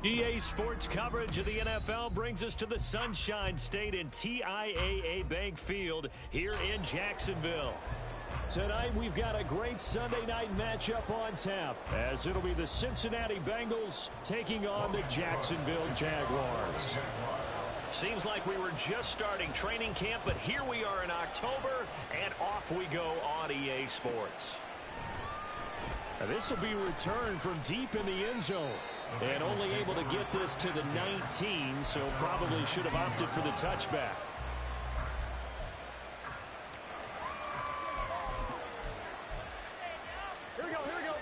EA Sports coverage of the NFL brings us to the Sunshine State in TIAA Bank Field here in Jacksonville. Tonight we've got a great Sunday night matchup on tap as it'll be the Cincinnati Bengals taking on the Jacksonville Jaguars. Seems like we were just starting training camp, but here we are in October, and off we go on EA Sports. This will be returned from deep in the end zone. And only able to get this to the 19, so probably should have opted for the touchback. Here we go, here we go.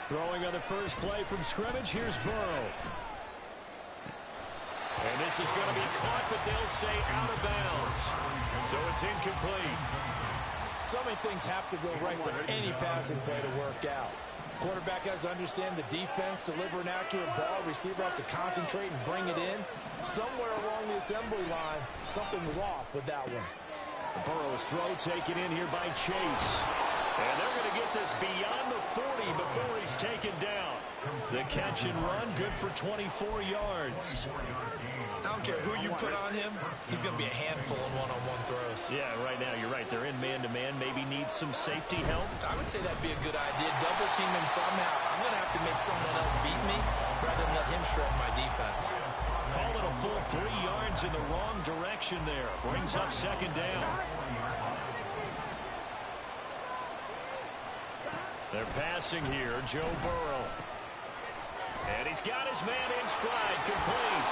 Throwing on the first play from scrimmage, here's Burrow. And this is going to be caught, but they'll say out of bounds. So it's incomplete. So many things have to go right for any passing play to work out. Quarterback has to understand the defense, deliver an accurate ball. Receiver has to concentrate and bring it in. Somewhere along the assembly line, something was off with that one. Burrow's throw taken in here by Chase. And they're going to get this beyond the 40 before he's taken down. The catch and run, good for 24 yards. I don't care who you put on him, he's going to be a handful in one-on-one throws. Yeah, right now you're right. They're in man-to-man, maybe need some safety help. I would say that'd be a good idea. Double team him somehow. I'm going to have to make someone else beat me rather than let him shred my defense. Call it a full 3 yards in the wrong direction there. Brings up second down. They're passing here, Joe Burrow. And he's got his man in stride, complete.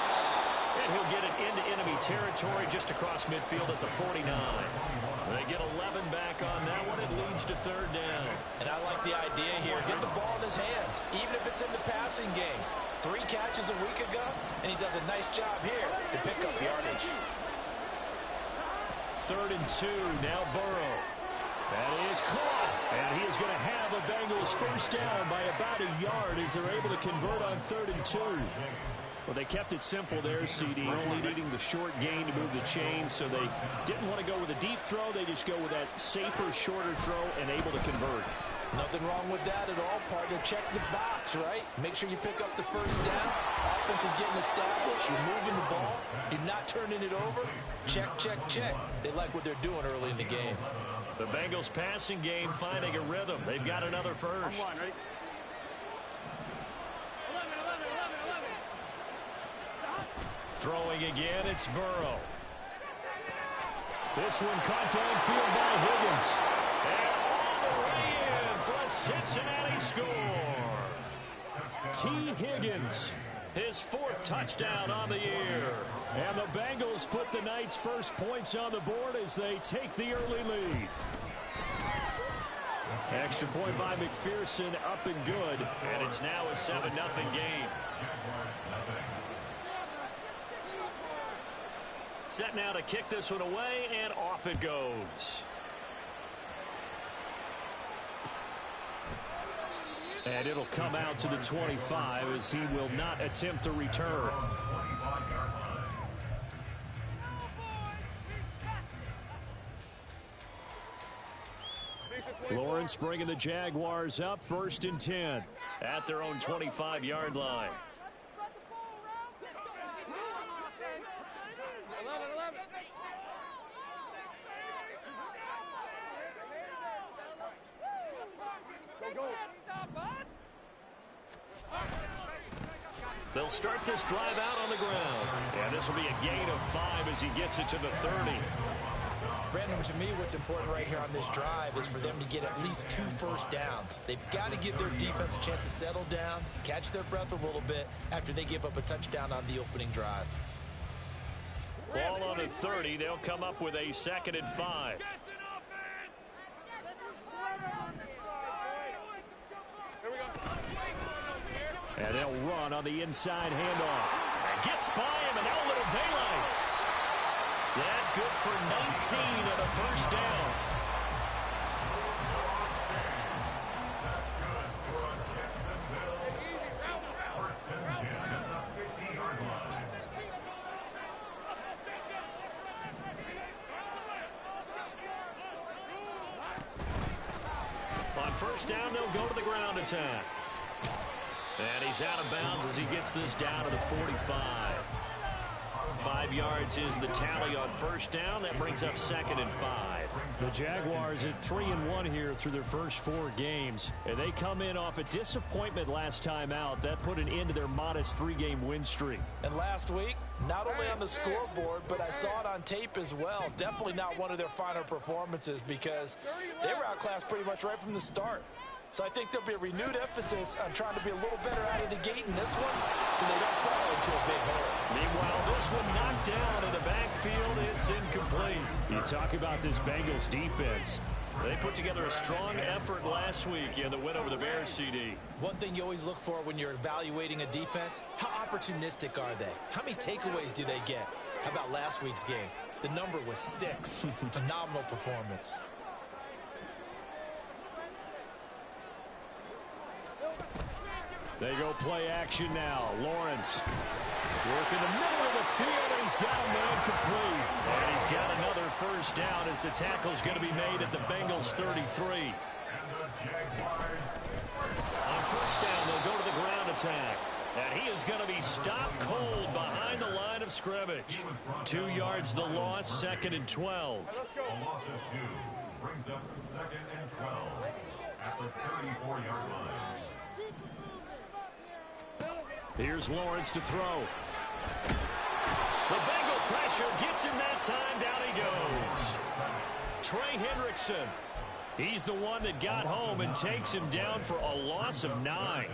And he'll get it into enemy territory just across midfield at the 49. They get 11 back on that one. It leads to third down. And I like the idea here. Get the ball in his hands, even if it's in the passing game. 3 catches a week ago, and he does a nice job here to pick up yardage. 3rd and 2, now Burrow. That is caught. And he is going to have the Bengals first down by about a yard as they're able to convert on 3rd and 2. Well, they kept it simple there, CD, only needing the short gain to move the chain, so they didn't want to go with a deep throw. They just go with that safer, shorter throw and able to convert. Nothing wrong with that at all, partner. Check the box, right? Make sure you pick up the first down. Offense is getting established. You're moving the ball. You're not turning it over. Check, check, check. They like what they're doing early in the game. The Bengals passing game finding a rhythm. They've got another first. Throwing again, it's Burrow. This one caught downfield by Higgins. And all the way in for a Cincinnati score. T. Higgins, his 4th touchdown on the year. And the Bengals put the night's first points on the board as they take the early lead. Extra point by McPherson, up and good. And it's now a 7-0 game. Set now to kick this one away, and off it goes. And it'll come out to the 25 as he will not attempt a return. Lawrence bringing the Jaguars up, 1st and 10 at their own 25-yard line. They'll start this drive out on the ground. And this will be a gain of 5 as he gets it to the 30. Brandon, to me, what's important right here on this drive is for them to get at least 2 first downs. They've got to give their defense a chance to settle down, catch their breath a little bit after they give up a touchdown on the opening drive. Ball on the 30. They'll come up with a 2nd and 5. And they'll run on the inside handoff. And gets by him, and now a little daylight. That good for 19 and a first down. On first down, they'll go to the ground attack. And he's out of bounds as he gets this down to the 45. 5 yards is the tally on first down. That brings up 2nd and 5. The Jaguars at 3-1 here through their first 4 games. And they come in off a disappointment last time out. That put an end to their modest 3-game win streak. And last week, not only on the scoreboard, but I saw it on tape as well. Definitely not one of their finer performances because they were outclassed pretty much right from the start. So I think there'll be a renewed emphasis on trying to be a little better out of the gate in this one so they don't fall into a big hole. Meanwhile, this one knocked down in the backfield. It's incomplete. You talk about this Bengals defense. They put together a strong effort last week in the win over the Bears, CD. One thing you always look for when you're evaluating a defense, how opportunistic are they? How many takeaways do they get? How about last week's game? The number was 6. Phenomenal performance. They go play action now. Lawrence work in the middle of the field, and he's got a man complete. And he's got another first down as the tackle's going to be made at the Bengals 33. On first down, they'll go to the ground attack. And he is going to be stopped cold behind the line of scrimmage. 2 yards the loss, 2nd and 12. A loss of 2 brings up 2nd and 12 at the 34-yard line. Here's Lawrence to throw. The Bengal pressure gets him that time. Down he goes. Trey Hendrickson. He's the one that got home and takes him down for a loss of 9.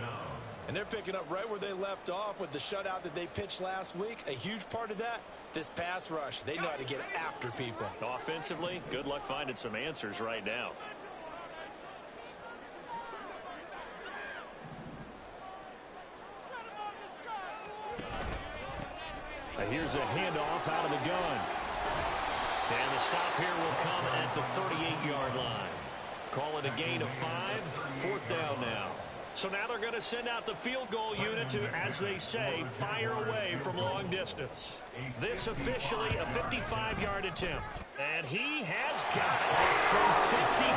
And they're picking up right where they left off with the shutout that they pitched last week. A huge part of that, this pass rush. They know how to get after people. Offensively, good luck finding some answers right now. Here's a handoff out of the gun. And the stop here will come at the 38-yard line. Call it a gain of 5. 4th down now. So now they're going to send out the field goal unit to, as they say, fire away from long distance. This officially a 55-yard attempt. And he has got it from 55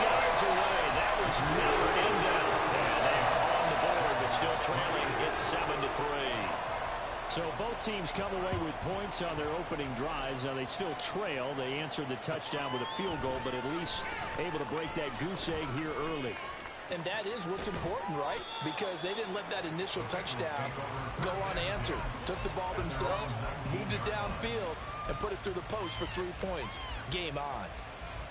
yards away. That was never in doubt. And they are on the board, but still trailing. It's 7-3. So both teams come away with points on their opening drives. Now they still trail. They answered the touchdown with a field goal, but at least able to break that goose egg here early. And that is what's important, right? Because they didn't let that initial touchdown go unanswered. Took the ball themselves, moved it downfield, and put it through the post for 3 points. Game on.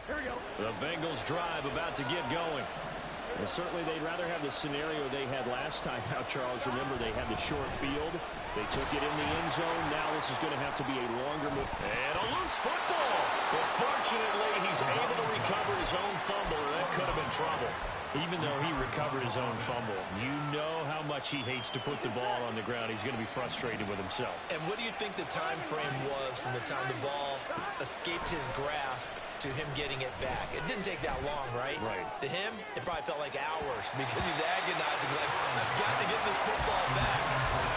Here we go. The Bengals drive about to get going. Well, certainly they'd rather have the scenario they had last time out, Charles. Remember, they had the short field. They took it in the end zone. Now this is going to have to be a longer move. And a loose football. But fortunately, he's able to recover his own fumble, or that could have been trouble. Even though he recovered his own fumble, you know how much he hates to put the ball on the ground. He's going to be frustrated with himself. And what do you think the time frame was from the time the ball escaped his grasp to him getting it back? It didn't take that long, right? Right. To him, it probably felt like hours because he's agonizing, like, I've got to get this football back.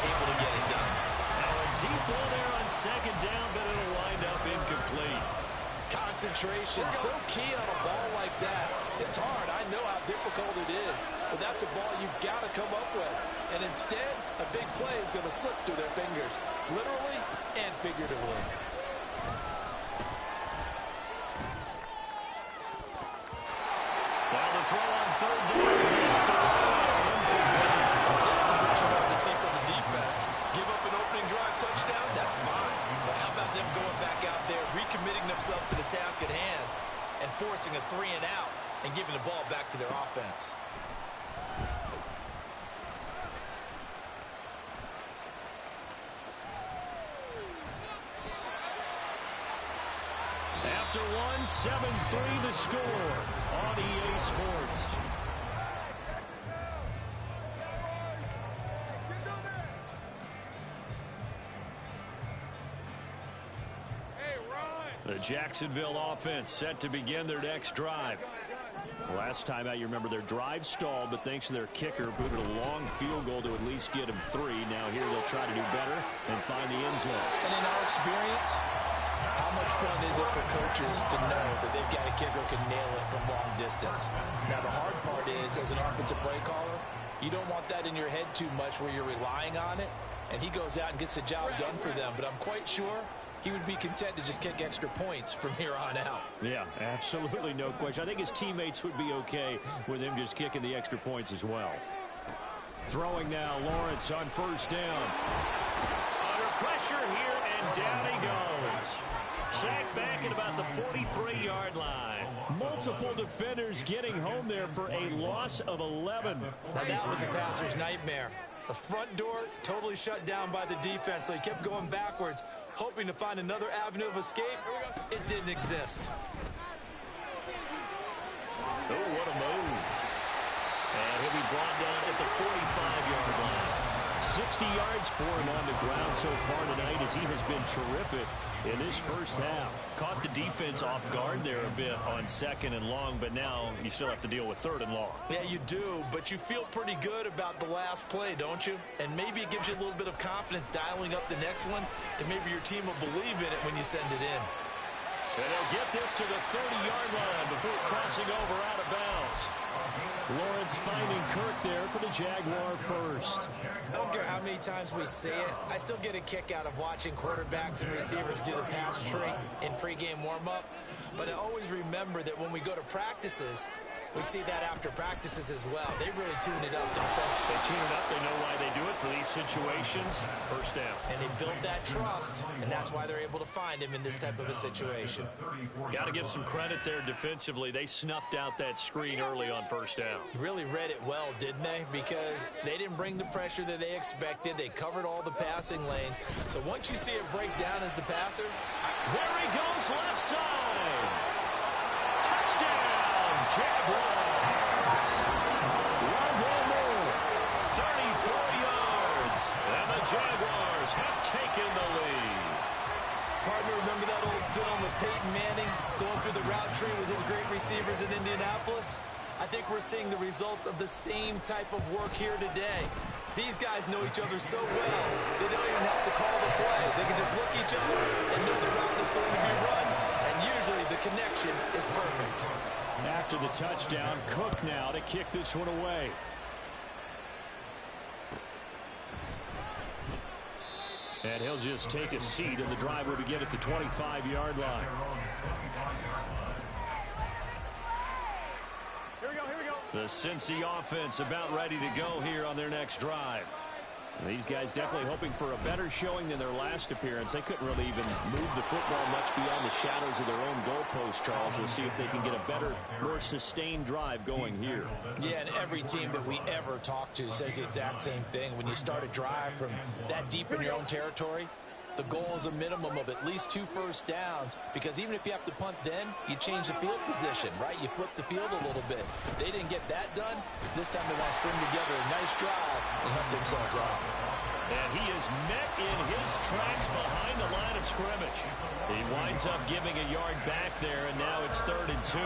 Able to get it done. Now a deep ball there on 2nd down, but it'll wind up incomplete. Concentration, so key on a ball like that. It's hard. I know how difficult it is, but that's a ball you've got to come up with. And instead, a big play is going to slip through their fingers, literally and figuratively. Now the throw on 3rd down. This is what you want to see from the defense. task at hand and forcing a 3-and-out and giving the ball back to their offense. After one, 7-3 the score on EA Sports. The Jacksonville offense set to begin their next drive. Last time out, you remember their drive stalled, but thanks to their kicker, booted a long field goal to at least get them 3. Now here they'll try to do better and find the end zone. And in our experience, how much fun is it for coaches to know that they've got a kicker who can nail it from long distance? Now, the hard part is, as an offensive play caller, you don't want that in your head too much where you're relying on it, and he goes out and gets the job done for them. But I'm quite sure he would be content to just kick extra points from here on out. Yeah, absolutely no question. I think his teammates would be okay with him just kicking the extra points as well. Throwing now, Lawrence on first down. Under pressure here, and down he goes. Sacked back at about the 43-yard line. Multiple defenders getting home there for a loss of 11. Now that was a passer's nightmare. The front door totally shut down by the defense, so he kept going backwards, hoping to find another avenue of escape. It didn't exist. Oh, what a move. And he'll be brought down at the 45-yard line. 60 yards for him on the ground so far tonight as he has been terrific in this first half. Caught the defense off guard there a bit on 2nd and long, but now you still have to deal with 3rd and long. Yeah, you do, but you feel pretty good about the last play, don't you? And maybe it gives you a little bit of confidence dialing up the next one, and maybe your team will believe in it when you send it in. And they'll get this to the 30-yard line before crossing over out of bounds. Lawrence finding Kirk there for the Jaguar first. I don't care how many times we say it, I still get a kick out of watching quarterbacks and receivers do the pass tree in pregame warm-up. But I always remember that when we go to practices, we see that after practices as well. They really tune it up, don't they? They tune it up. They know why they do it for these situations. First down. And they build that trust, and that's why they're able to find him in this type of a situation. Got to give some credit there defensively. They snuffed out that screen early on first down. Really read it well, didn't they? Because they didn't bring the pressure that they expected. They covered all the passing lanes. So once you see it break down as the passer, there he goes left side. Touchdown, Jaguars. Rondell Moore, 34 yards. And the Jaguars have taken the lead. Partner, remember that old film of Peyton Manning going through the route tree with his great receivers in Indianapolis? I think we're seeing the results of the same type of work here today. These guys know each other so well, they don't even have to call the play. They can just look each other and know the route that's going to be run, and usually the connection is perfect. After the touchdown, Cook now to kick this one away. And he'll just take a seat, and the drive will begin at the 25-yard line. The Cincy offense about ready to go here on their next drive. And these guys definitely hoping for a better showing than their last appearance. They couldn't really even move the football much beyond the shadows of their own goalpost, Charles. We'll see if they can get a better, more sustained drive going here. Yeah, and every team that we ever talk to says the exact same thing. When you start a drive from that deep in your own territory, the goal is a minimum of at least 2 first downs, because even if you have to punt then, you change the field position, right? You flip the field a little bit. They didn't get that done. This time they want to string together a nice drive and help themselves out. And he is met in his tracks behind the line of scrimmage. He winds up giving a yard back there, and now it's 3rd and 2.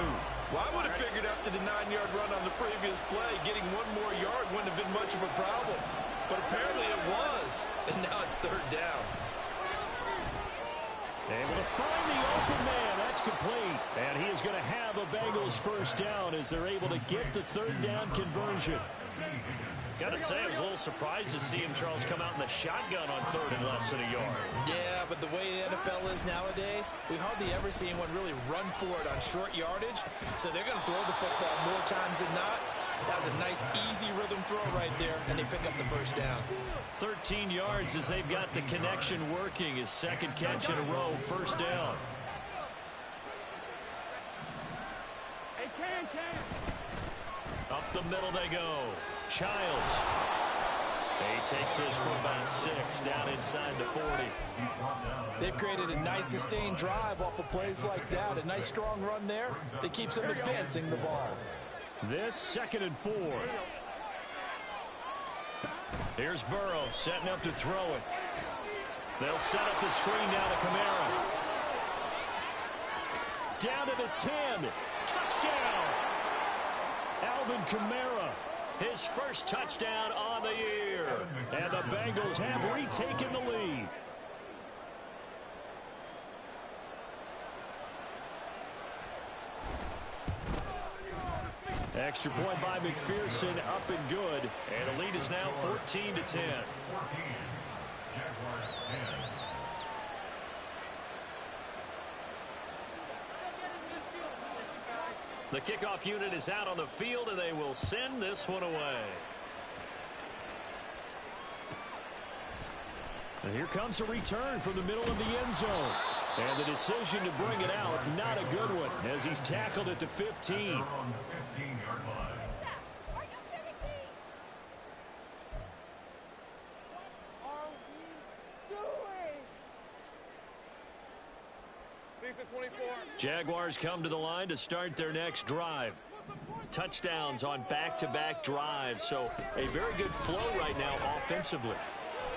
Well, I would have figured after the 9-yard run on the previous play, getting 1 more yard wouldn't have been much of a problem. But apparently it was, and now it's 3rd down. Able to find the open man. That's complete. And he is going to have a Bengals first down as they're able to get the 3rd down conversion. Got to say, I was a little surprised to see him, Charles, come out in the shotgun on 3rd and less than a yard. Yeah, but the way the NFL is nowadays, we hardly ever see anyone really run for it on short yardage. So they're going to throw the football more times than not. That was a nice, easy rhythm throw right there, and they pick up the first down. 13 yards as they've got the connection working. His 2nd catch in a row, first down. Up the middle they go. Childs. He takes this for about 6 down inside the 40. They've created a nice sustained drive off of plays like that. A nice strong run there that keeps them advancing the ball. This 2nd and 4. Here's Burrow setting up to throw it. They'll set up the screen down to Kamara. Down to the 10. Touchdown. Alvin Kamara. His first touchdown on the year. And the Bengals have retaken the lead. Extra point by McPherson, up and good. And the lead is now 14-10. 14. Jaguars 10. The kickoff unit is out on the field, and they will send this one away. And here comes a return from the middle of the end zone. And the decision to bring it out, not a good one, as he's tackled at the 15. They're on the 15-yard line. Jaguars come to the line to start their next drive. Touchdowns on back-to-back drives, so a very good flow right now offensively.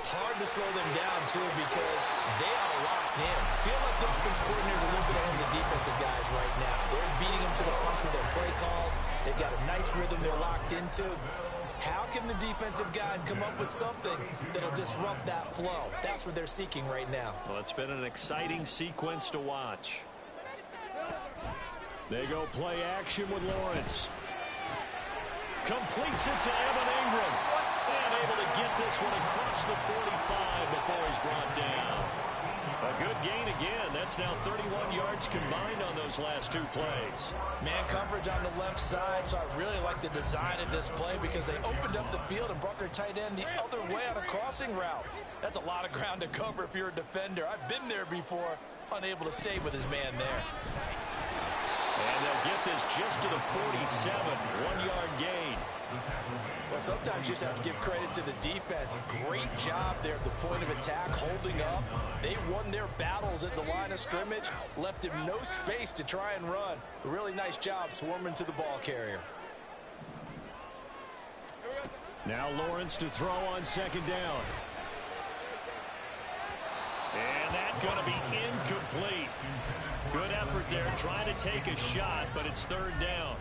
Hard to slow them down, too, because they are locked in. Feel like the offense coordinator's a little bit ahead of the defensive guys right now. They're beating them to the punch with their play calls. They've got a nice rhythm they're locked into. How can the defensive guys come up with something that'll disrupt that flow? That's what they're seeking right now. Well, it's been an exciting sequence to watch. They go play action with Lawrence. Completes it to Evan Ingram. And able to get this one across the 45 before he's brought down. A good gain again. That's now 31 yards combined on those last 2 plays. Man coverage on the left side, so I really like the design of this play because they opened up the field and brought their tight end the other way on a crossing route. That's a lot of ground to cover if you're a defender. I've been there before, unable to stay with his man there. And they'll get this just to the 47, 1-yard gain. Well, sometimes you just have to give credit to the defense. Great job there at the point of attack, holding up. They won their battles at the line of scrimmage, left him no space to try and run. A really nice job swarming to the ball carrier. Now Lawrence to throw on 2nd down. And that's going to be incomplete. Good effort there, trying to take a shot, but it's 3rd down.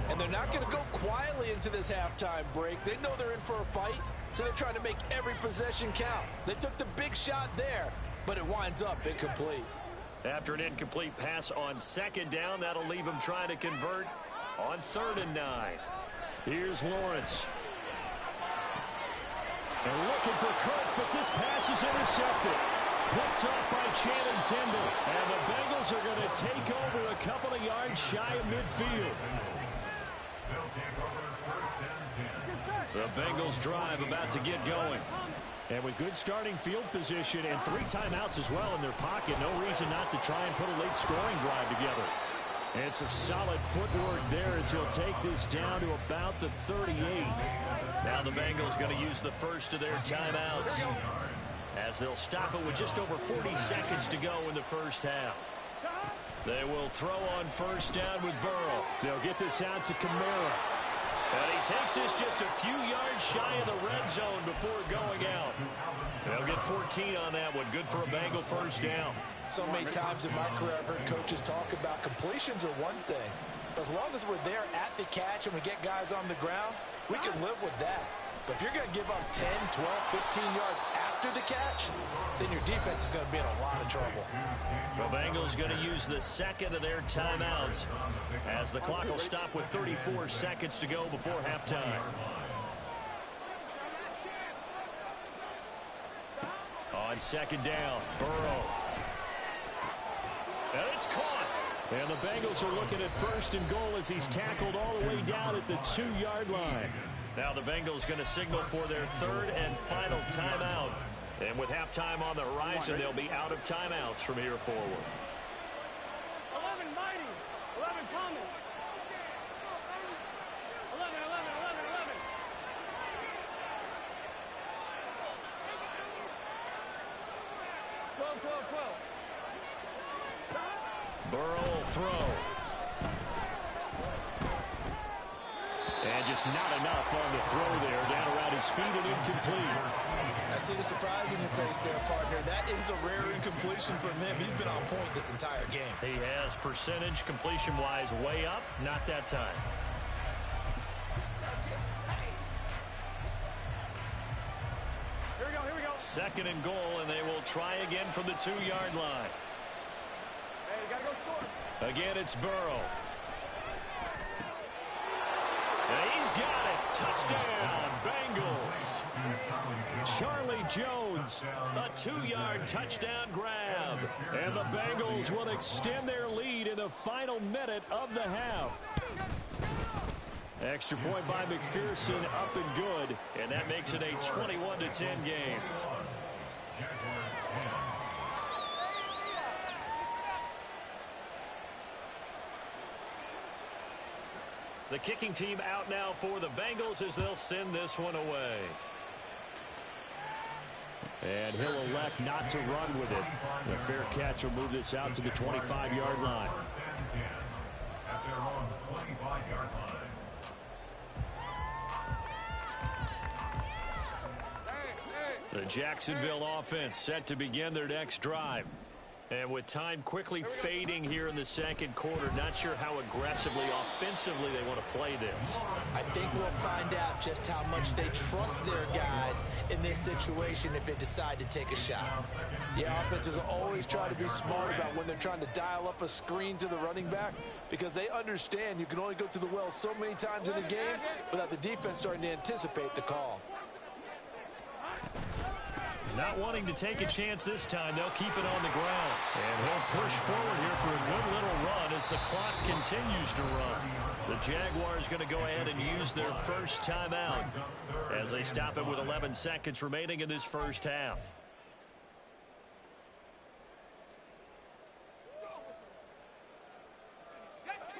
And they're not going to go quietly into this halftime break. They know they're in for a fight, so they're trying to make every possession count. They took the big shot there, but it winds up incomplete. After an incomplete pass on 2nd down, that'll leave them trying to convert on 3rd and 9. Here's Lawrence. And looking for Kirk, but this pass is intercepted. Picked up by Channing Tindall. And the Bengals are going to take over a couple of yards shy of midfield. The Bengals drive about to get going. And with good starting field position and 3 timeouts as well in their pocket, no reason not to try and put a late scoring drive together. And some solid footwork there as he'll take this down to about the 38. Now the Bengals going to use the first of their timeouts, as they'll stop it with just over 40 seconds to go in the first half. They will throw on 1st down with Burrow. They'll get this out to Kamara. And he takes this just a few yards shy of the red zone before going out. They'll get 14 on that one. Good for a Bengal 1st down. So many times in my career I've heard coaches talk about completions are one thing. As long as we're there at the catch and we get guys on the ground, we can live with that. But if you're going to give up 10, 12, 15 yards after the catch, then your defense is going to be in a lot of trouble. The Bengals going to use the 2nd of their timeouts, as the clock will stop with 34 seconds to go before halftime. On 2nd down, Burrow. And it's caught. And the Bengals are looking at 1st and goal as he's tackled all the way down at the 2-yard line. Now the Bengals going to signal for their 3rd and final timeout. And with halftime on the horizon, they'll be out of timeouts from here forward. 11 mighty, 11 coming. Burrow will throw. And just not enough on the throw there. Down around his feet and incomplete. I see the surprise in your face there, partner. That is a rare incompletion from him. He's been on point this entire game. He has percentage completion-wise way up. Not that time. Here we go. Second and goal, and they will try again from the 2-yard line. Hey, you gotta go score. Again, it's Burrow. And he's got it. Touchdown, Bengals. Charlie Jones, a 2-yard touchdown grab. And the Bengals will extend their lead in the final minute of the half. Extra point by McPherson, up and good. And that makes it a 21-10 game. The kicking team out now for the Bengals as they'll send this one away. And he'll elect not to run with it. The fair catch will move this out to the 25-yard line. At their own 25-yard line. The Jacksonville offense set to begin their next drive. And with time quickly fading here in the second quarter, not sure how aggressively, offensively they want to play this. I think we'll find out just how much they trust their guys in this situation if they decide to take a shot. Yeah, offenses always try to be smart about when they're trying to dial up a screen to the running back because they understand you can only go to the well so many times in a game without the defense starting to anticipate the call. Not wanting to take a chance this time, they'll keep it on the ground. And he'll push forward here for a good little run as the clock continues to run. The Jaguars going to go ahead and use their first timeout as they stop it with 11 seconds remaining in this first half.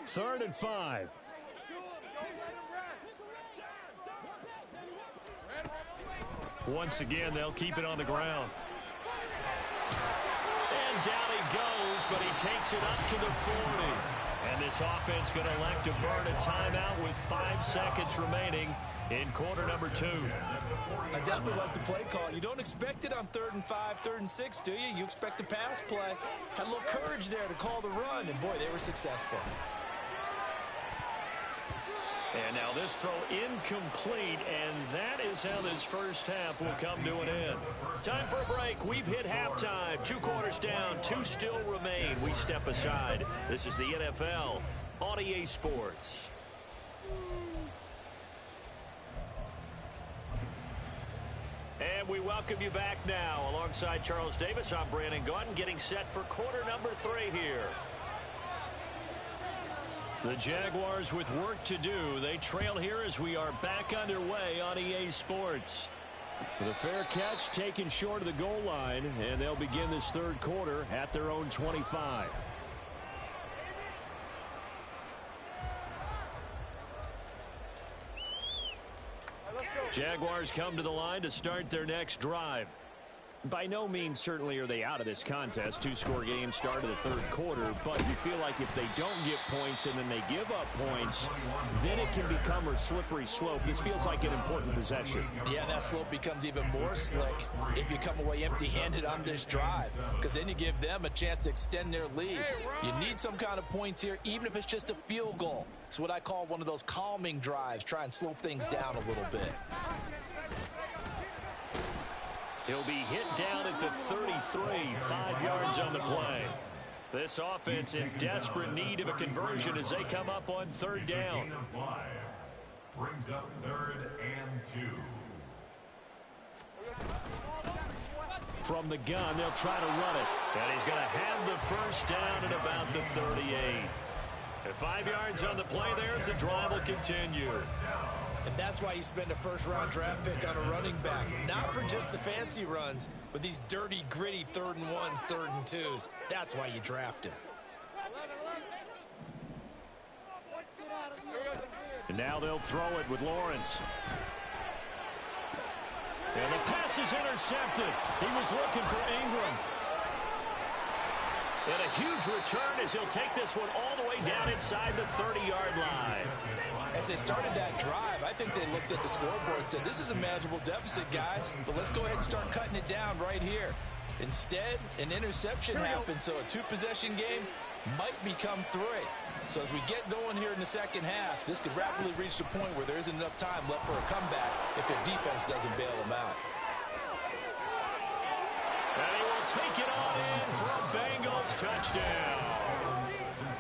Third and 5. Once again, they'll keep it on the ground. And down he goes, but he takes it up to the 40. And this offense going to elect to burn a timeout with 5 seconds remaining in quarter number 2. I definitely like the play call. You don't expect it on 3rd and 5, 3rd and 6, do you? You expect a pass play. Had a little courage there to call the run, and boy, they were successful. And now this throw incomplete, and that is how this first half will come to an end. Time for a break. We've hit halftime. 2 quarters down, 2 still remain. We step aside. This is the NFL on EA Sports. And we welcome you back now. Alongside Charles Davis, I'm Brandon Gaudin, getting set for quarter number 3 here. The Jaguars with work to do. They trail here as we are back underway on EA Sports. The fair catch taken short of the goal line, and they'll begin this third quarter at their own 25. Jaguars come to the line to start their next drive. By no means certainly are they out of this contest. 2-score game start of the third quarter, but you feel like if they don't get points and then they give up points, then it can become a slippery slope. This feels like an important possession. Yeah, that slope becomes even more slick if you come away empty-handed on this drive, because then you give them a chance to extend their lead. You need some kind of points here, even if it's just a field goal. It's what I call one of those calming drives. Try and slow things down a little bit. He'll be hit down at the 33, 5 yards on the play. This offense in desperate need of a conversion as they come up on 3rd down. Brings up 3rd and 2. From the gun, they'll try to run it. And he's going to have the first down at about the 38. At 5 yards on the play there, it's a drive will continue. And that's why you spend a first-round draft pick on a running back. Not for just the fancy runs, but these dirty, gritty 3rd and 1s, 3rd and 2s. That's why you draft him. And now they'll throw it with Lawrence. And the pass is intercepted. He was looking for Ingram. And a huge return as he'll take this one all the way down inside the 30-yard line. As they started that drive, I think they looked at the scoreboard and said, this is a manageable deficit, guys, but let's go ahead and start cutting it down right here. Instead, an interception happened, so a two-possession game might become three. So as we get going here in the second half, this could rapidly reach the point where there isn't enough time left for a comeback if their defense doesn't bail them out. And he will take it on in for a Bengals touchdown.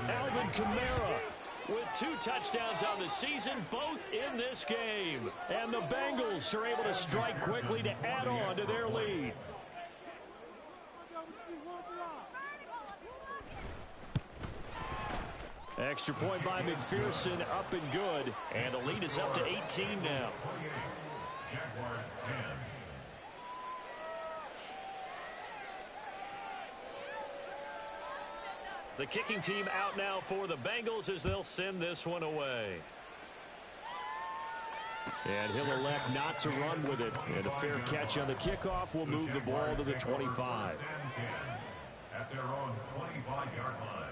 Alvin Kamara with 2 touchdowns on the season, both in this game. And the Bengals are able to strike quickly to add on to their lead. Extra point by McPherson, up and good. And the lead is up to 18 now. Jaguars 10. The kicking team out now for the Bengals as they'll send this one away. And he'll elect not to run with it. And a fair catch on the kickoff will move the ball to the 25. At their own 25-yard line.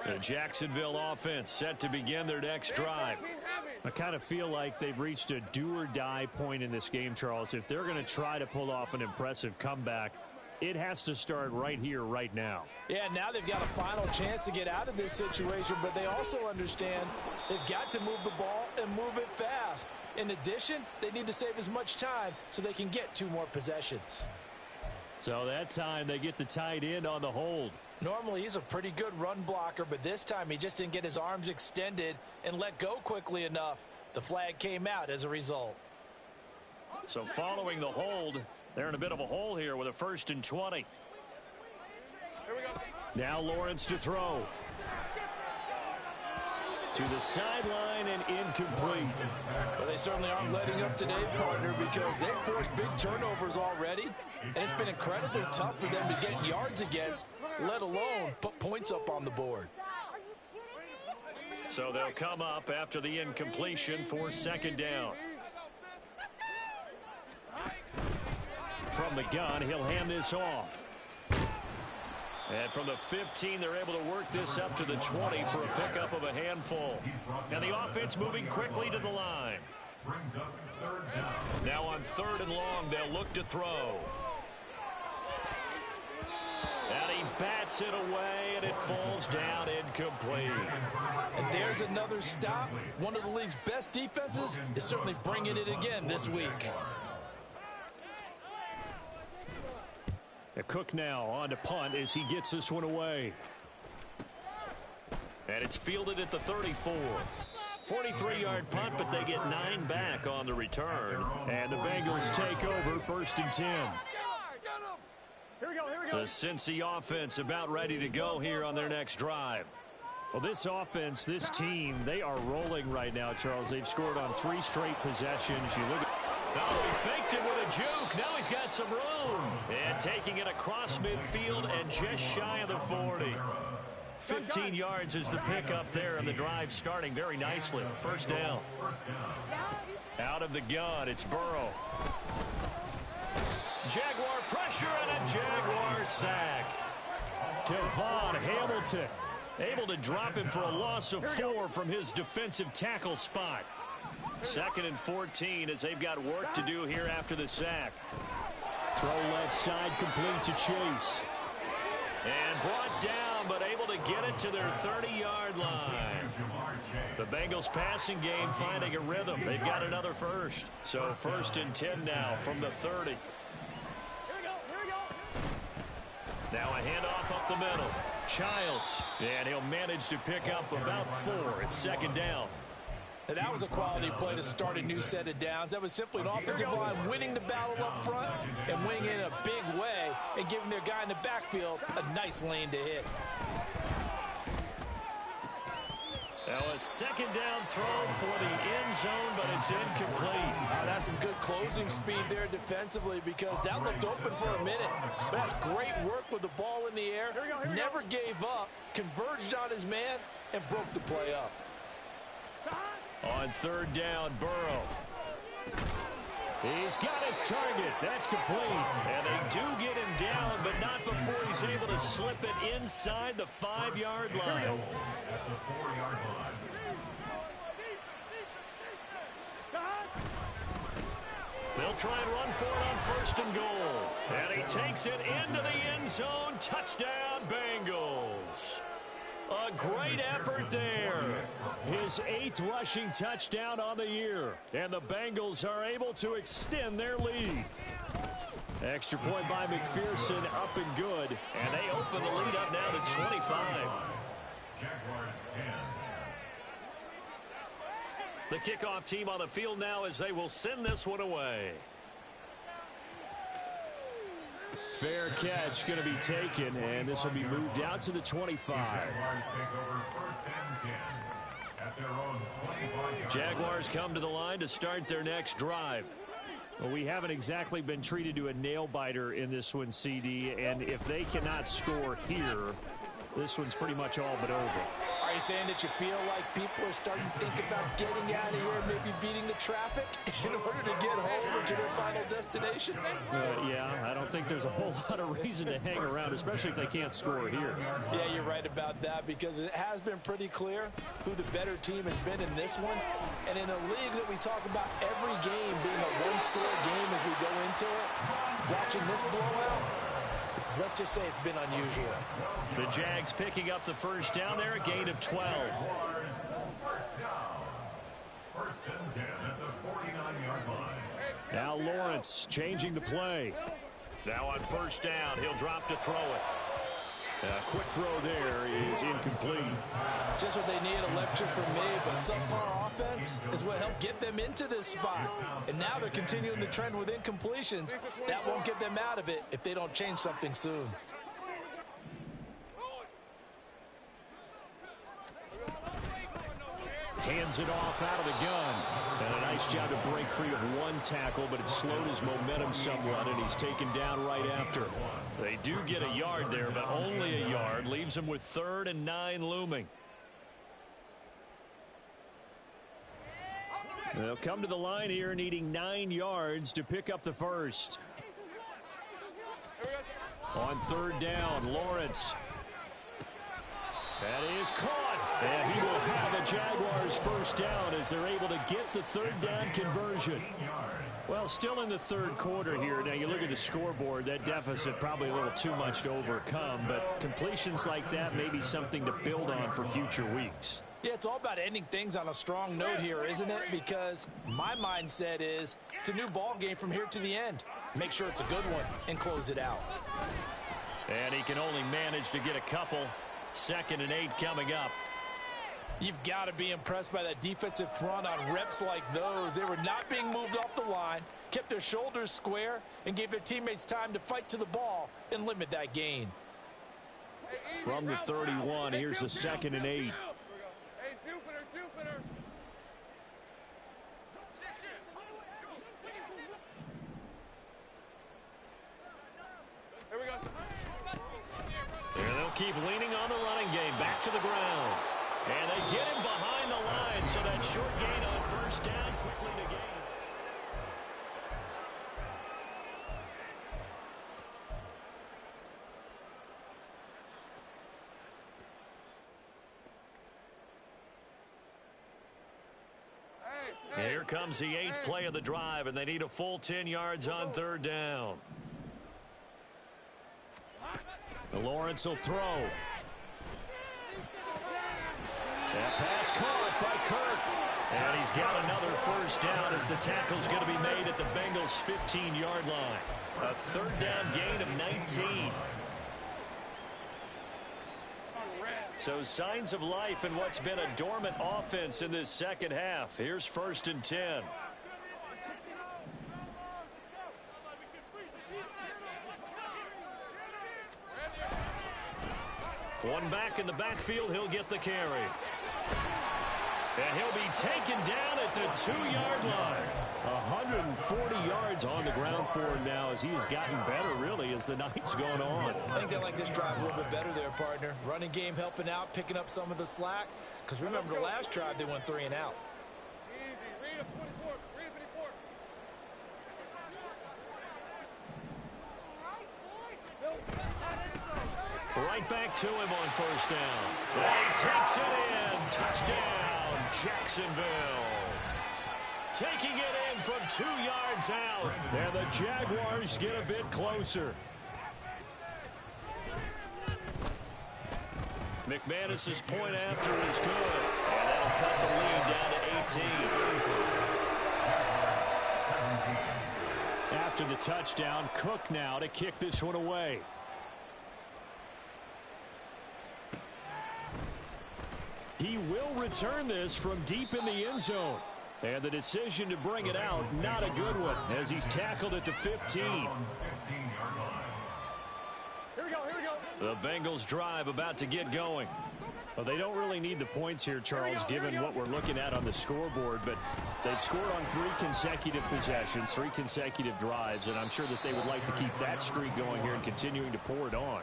The Jacksonville offense set to begin their next drive. I kind of feel like they've reached a do-or-die point in this game, Charles. If they're going to try to pull off an impressive comeback, it has to start right here, right now. Yeah, now they've got a final chance to get out of this situation, but they also understand they've got to move the ball and move it fast. In addition, they need to save as much time so they can get 2 more possessions. So that time they get the tight end on the hold. Normally he's a pretty good run blocker, but this time he just didn't get his arms extended and let go quickly enough. The flag came out as a result. So following the hold, they're in a bit of a hole here with a 1st and 20. Here we go. Now Lawrence to throw. To the sideline and incomplete. Well, they certainly aren't letting up today, partner, because they've forced big turnovers already. And it's been incredibly tough for them to get yards against, let alone put points up on the board. So they'll come up after the incompletion for 2nd down. From the gun, he'll hand this off. And from the 15, they're able to work this up to the 20 for a pickup of a handful. And the offense moving quickly to the line. Brings up 3rd down. Now on 3rd and long, they'll look to throw. And he bats it away, and it falls down incomplete. And there's another stop. One of the league's best defenses is certainly bringing it again this week. Cook now on to punt as he gets this one away. And it's fielded at the 34. 43-yard punt, but they get 9 back on the return. And the Bengals take over 1st and 10. Here we go. The Cincy offense about ready to go here on their next drive. Well, this offense, this team, they are rolling right now, Charles. They've scored on 3 straight possessions. You look at... Oh, he faked it with a juke. Now he's got some room. And taking it across midfield and just shy of the 40. 15 yards is the pickup there, and the drive starting very nicely. 1st down. Out of the gun, it's Burrow. Jaguar pressure and a Jaguar sack. Devon Hamilton Able to drop him for a loss of 4 from his defensive tackle spot. 2nd and 14 as they've got work to do here after the sack. Throw left side complete to Chase. And brought down, but able to get it to their 30-yard line. The Bengals passing game finding a rhythm. They've got another first. So 1st and 10 now from the 30. Now a handoff up the middle. Childs. And he'll manage to pick up about 4. It's 2nd down. And that was a quality play to start a new set of downs. That was simply an offensive line winning the battle up front and winning in a big way and giving their guy in the backfield a nice lane to hit. Now a 2nd down throw for the end zone, but it's incomplete. That's some good closing speed there defensively because that looked open for a minute. But that's great work with the ball in the air. Never gave up, converged on his man, and broke the play up. On 3rd down, Burrow. He's got his target. That's complete. And they do get him down, but not before he's able to slip it inside the 5-yard line. At the 4-yard line. They'll try and run for it on 1st and goal. And he takes it into the end zone. Touchdown, Bengals. A great effort there. His 8th rushing touchdown on the year. And the Bengals are able to extend their lead. Extra point by McPherson, up and good. And they open the lead up now to 25. Jaguars 10. The kickoff team on the field now as they will send this one away. Fair catch going to be taken, and this will be moved out to the 25. Jaguars take over 1st and 10 at their own 25-yard Jaguars come to the line to start their next drive. Well, we haven't exactly been treated to a nail-biter in this one, CD, and if they cannot score here, this one's pretty much all but over. Are you saying that you feel like people are starting to think about getting out of here and maybe beating the traffic in order to get home or to their final destination? Yeah, I don't think there's a whole lot of reason to hang around, especially if they can't score here. Yeah, you're right about that because it has been pretty clear who the better team has been in this one. And in a league that we talk about every game being a one-score game as we go into it, watching this blowout, let's just say it's been unusual. The Jags picking up the 1st down there, a gain of 12. Jaguars, 1st down. 1st and 10 at the 49-yard line. Now Lawrence changing the play. Now on 1st down, he'll drop to throw it. A quick throw there is incomplete. Just what they need, a lecture from me, but subpar offense is what helped get them into this spot. And now they're continuing the trend with incompletions. That won't get them out of it if they don't change something soon. Hands it off out of the gun. And a nice job to break free of one tackle, but it slowed his momentum somewhat, and he's taken down right after. They do get a yard there, but only a yard. Leaves him with 3rd and 9 looming. They'll come to the line here needing 9 yards to pick up the 1st. On 3rd down, Lawrence. That is caught. And he will have a Jaguars 1st down as they're able to get the 3rd down conversion. Well, still in the 3rd quarter here. Now, you look at the scoreboard, that deficit probably a little too much to overcome. But completions like that may be something to build on for future weeks. Yeah, it's all about ending things on a strong note here, isn't it? Because my mindset is it's a new ball game from here to the end. Make sure it's a good one and close it out. And he can only manage to get a couple. 2nd and 8 coming up. You've got to be impressed by that defensive front on reps like those. They were not being moved off the line, kept their shoulders square, and gave their teammates time to fight to the ball and limit that gain. From the 31, here's a 2nd and 8. Hey, Jupiter. Here we go. And they'll keep leaning on the running game. Back to the ground. And they get him behind the line, so that short gain on 1st down quickly to gain. Here comes the 8th play of the drive, and they need a full 10 yards on 3rd down. Lawrence will throw. That pass caught by Kirk. And he's got another 1st down as the tackle's going to be made at the Bengals' 15-yard line. A 3rd down gain of 19. So signs of life in what's been a dormant offense in this 2nd half. Here's 1st and 10. One back in the backfield, he'll get the carry. And he'll be taken down at the 2-yard line. 140 yards on the ground for him now as he has gotten better, really, as the night's going on. I think they like this drive a little bit better there, partner. Running game helping out, picking up some of the slack. Because remember, the last drive, they went 3 and out. Easy. Read a 44. Read a 54. Right back to him on first down. And he takes it in. Touchdown, Jacksonville. Taking it in from 2 yards out. And the Jaguars get a bit closer. McManus's point after is good. And that'll cut the lead down to 18. After the touchdown, Cook now to kick this one away. He will return this from deep in the end zone. And the decision to bring it out, not a good one, as he's tackled at the 15. Here we go, here we go. The Bengals drive about to get going. Well, they don't really need the points here, Charles, given what we're looking at on the scoreboard, but they've scored on 3 consecutive possessions, 3 consecutive drives, and I'm sure that they would like to keep that streak going here and continuing to pour it on.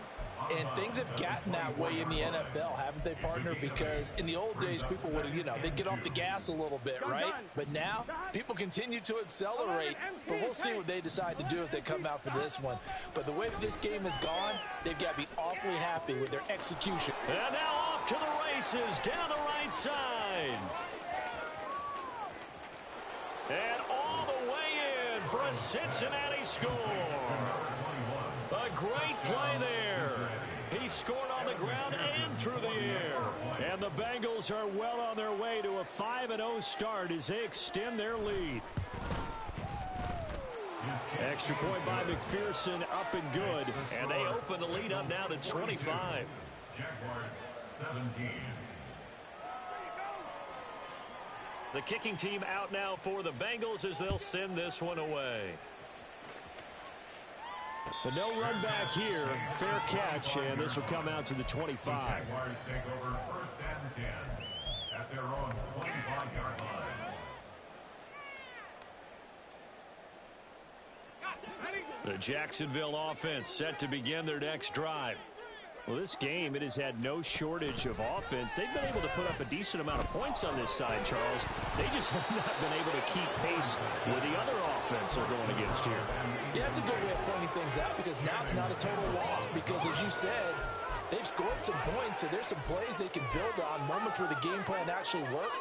And things have gotten that way in the NFL, haven't they, partner? Because in the old days, people would, they'd get off the gas a little bit, right? But now, people continue to accelerate. But we'll see what they decide to do as they come out for this one. But the way that this game has gone, they've got to be awfully happy with their execution. And now off to the races down the right side. And all the way in for a Cincinnati score. A great play there. He scored on the ground and through the air. And the Bengals are well on their way to a 5-0 start as they extend their lead. Extra point by McPherson, up and good. And they open the lead up now to 25. Jaguars 17. The kicking team out now for the Bengals as they'll send this one away. But no run back here. Fair catch, and this will come out to the 25. Jaguars take over 1st and 10 at their own 25-yard line. The Jacksonville offense set to begin their next drive. Well, this game, it has had no shortage of offense. They've been able to put up a decent amount of points on this side, Charles. They just have not been able to keep pace with the other offense they're going against here. Yeah, that's a good way of pointing things out because now it's not a total loss because, as you said, they've scored some points, so there's some plays they can build on, moments where the game plan actually worked.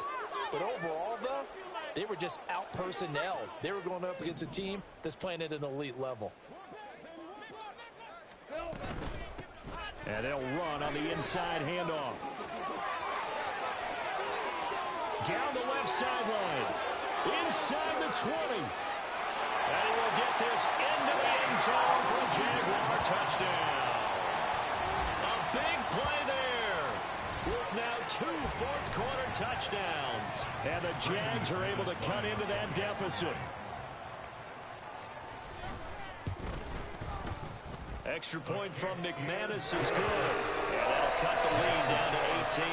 But overall, though, they were just out-personnelled. They were going up against a team that's playing at an elite level. And they'll run on the inside handoff. Down the left sideline. Inside the 20. And he will get this into the end zone for a Jaguar touchdown. A big play there. With now 2 fourth-quarter touchdowns. And the Jags are able to cut into that deficit. Extra point from McManus is good. And that'll cut the lead down to 18.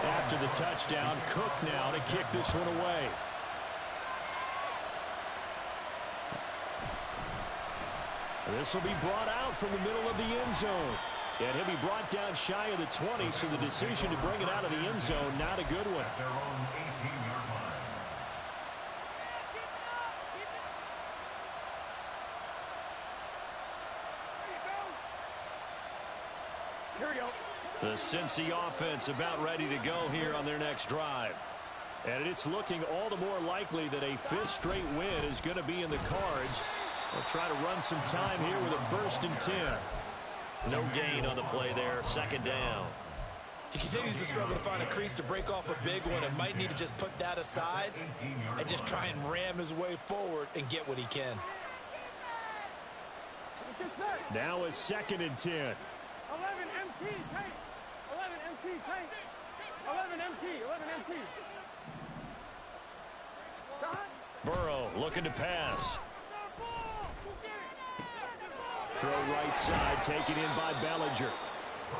After the touchdown, Cook now to kick this one away. This will be brought out from the middle of the end zone. And he'll be brought down shy of the 20, so the decision to bring it out of the end zone, not a good one. At their own 18-yard line. Here we go. The Cincy offense about ready to go here on their next drive. And it's looking all the more likely that a 5th straight win is going to be in the cards. They'll try to run some time here with a 1st and 10. No gain on the play there, 2nd down. He continues to struggle to find a crease to break off a big one and might need to just put that aside and just try and ram his way forward and get what he can. Now a 2nd and 10. 11 MT, tank. 11 MT, tank. 11 MT, 11 MT. Burrow looking to pass. Throw right side, taken in by Bellinger.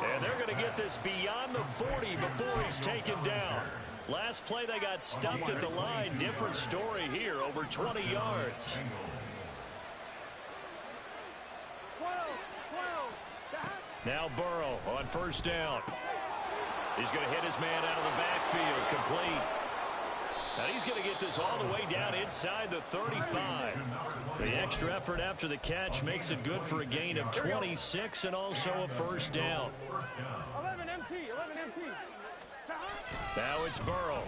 And they're going to get this beyond the 40 before he's taken down. Last play they got stuffed at the line. Different story here, over 20 yards. 12. Now Burrow on 1st down. He's going to hit his man out of the backfield, complete. Now he's going to get this all the way down inside the 35. The extra effort after the catch makes it good for a gain of 26 and also a first down. 11 MT, 11 MT. Now it's Burrow.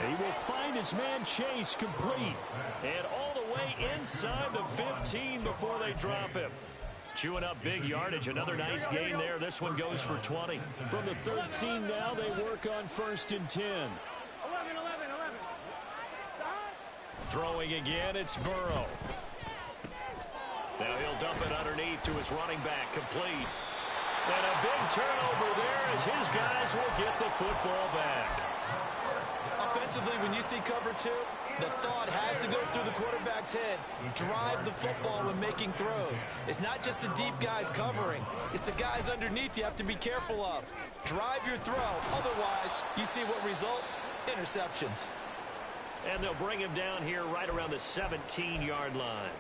He will find his man Chase complete. And all the way inside the 15 before they drop him. Chewing up big yardage. Another nice gain there. This one goes for 20. From the 13 now, they work on 1st and 10. 11, 11, 11. Throwing again, it's Burrow. Now he'll dump it underneath to his running back, complete. And a big turnover there as his guys will get the football back. Offensively, when you see cover two, the thought has to go through the quarterback's head. Drive the football when making throws. It's not just the deep guys covering. It's the guys underneath you have to be careful of. Drive your throw. Otherwise, you see what results? Interceptions. And they'll bring him down here right around the 17-yard line.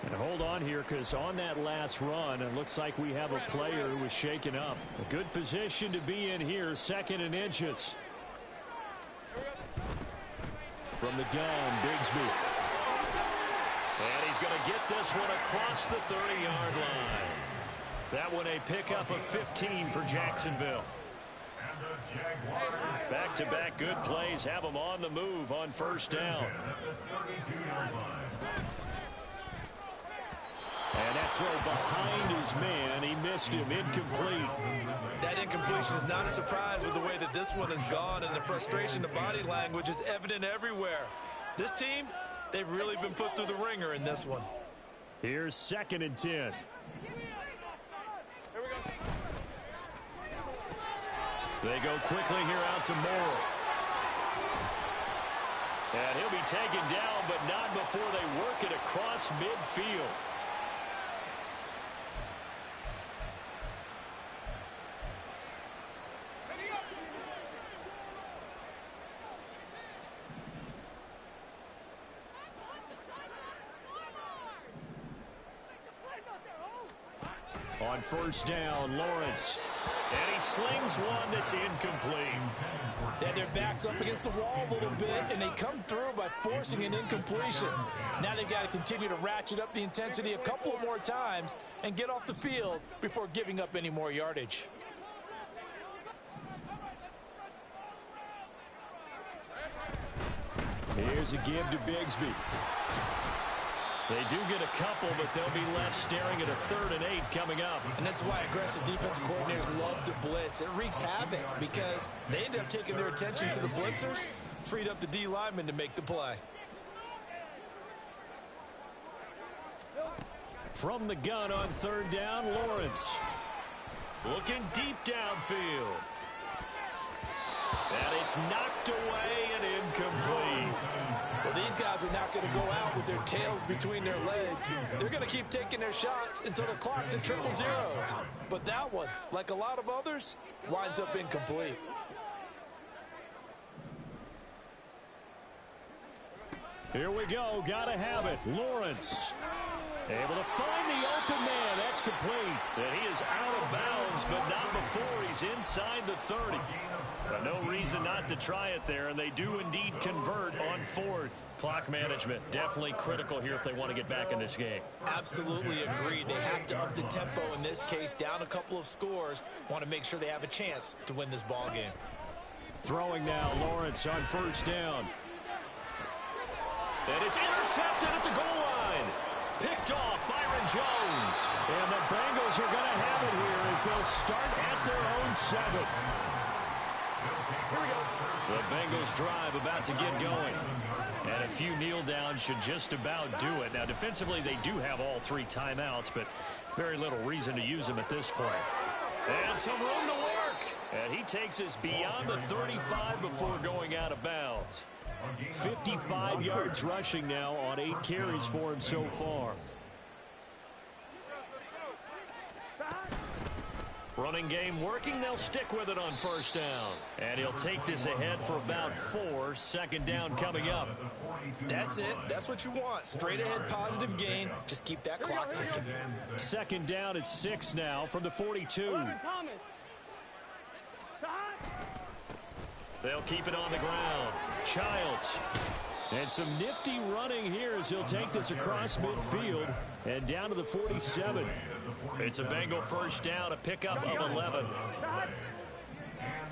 And hold on here, because on that last run, it looks like we have a player who was shaken up. A good position to be in here, 2nd and inches. From the gun, Bigsby. And he's going to get this one across the 30-yard line. That one a pickup of 15 for Jacksonville. Back-to-back good plays have them on the move on 1st down. And that throw behind his man, he missed him, incomplete. That incompletion is not a surprise with the way that this one has gone, and the frustration, the body language is evident everywhere. This team, they've really been put through the ringer in this one. Here's 2nd and 10. They go quickly here out to Morrow. And he'll be taken down, but not before they work it across midfield. On 1st down, Lawrence. And he slings one that's incomplete. They had their backs up against the wall a little bit, and they come through by forcing an incompletion. Now they've got to continue to ratchet up the intensity a couple more times and get off the field before giving up any more yardage. Here's a give to Bigsby. They do get a couple, but they'll be left staring at a 3rd and 8 coming up. And this is why aggressive defensive coordinators love to blitz. It wreaks havoc because they end up taking their attention to the blitzers, freed up the D lineman to make the play. From the gun on 3rd down, Lawrence. Looking deep downfield. And it's knocked away and incomplete. Well, these guys are not going to go out with their tails between their legs. They're going to keep taking their shots until the clock's at 000. But that one, like a lot of others, winds up incomplete. Here we go. Gotta have it. Lawrence. Able to find the open man. That's complete. And he is out of bounds, but not before he's inside the 30. But no reason not to try it there, and they do indeed convert on 4th. Clock management, definitely critical here if they want to get back in this game. Absolutely agreed. They have to up the tempo in this case, down a couple of scores. Want to make sure they have a chance to win this ball game. Throwing now, Lawrence on 1st down. And it's intercepted at the goal line. Picked off Byron Jones. And the Bengals are going to have it here as they'll start at their own 7. Here we go. The Bengals drive about to get going. And a few kneel downs should just about do it. Now, defensively, they do have all 3 timeouts, but very little reason to use them at this point. And some room to work. And he takes us beyond the 35 before going out of bounds. 55 yards rushing now on 8 carries for him so far. Running game working. They'll stick with it on 1st down. And he'll take this ahead for about 4. 2nd down coming up. That's it. That's what you want. Straight ahead positive gain. Just keep that clock ticking. 2nd down at 6 now from the 42. 11 Thomas. They'll keep it on the ground. Childs. And some nifty running here as he'll take this across midfield and down to the 47. It's a Bengal first down, a pickup of 11. And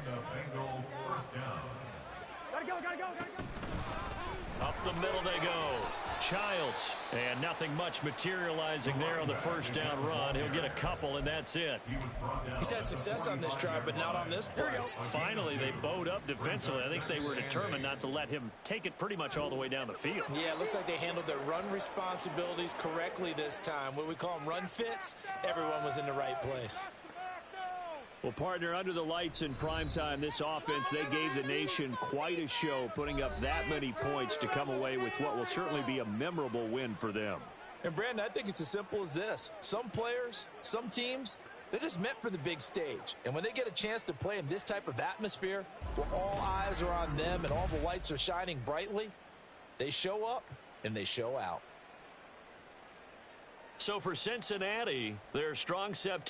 a Bengal first down. Gotta go. Up the middle they go. Childs. And nothing much materializing there on the first down run. He'll get a couple, and that's it. He's had success on this drive, but not on this play. Finally, they bowed up defensively. I think they were determined not to let him take it pretty much all the way down the field. Yeah, it looks like they handled their run responsibilities correctly this time. What we call them run fits, everyone was in the right place. Well, partner, under the lights in primetime, this offense, they gave the nation quite a show, putting up that many points to come away with what will certainly be a memorable win for them. And, Brandon, I think it's as simple as this. Some players, some teams, they're just meant for the big stage. And when they get a chance to play in this type of atmosphere, where all eyes are on them and all the lights are shining brightly, they show up and they show out. So for Cincinnati, their strong September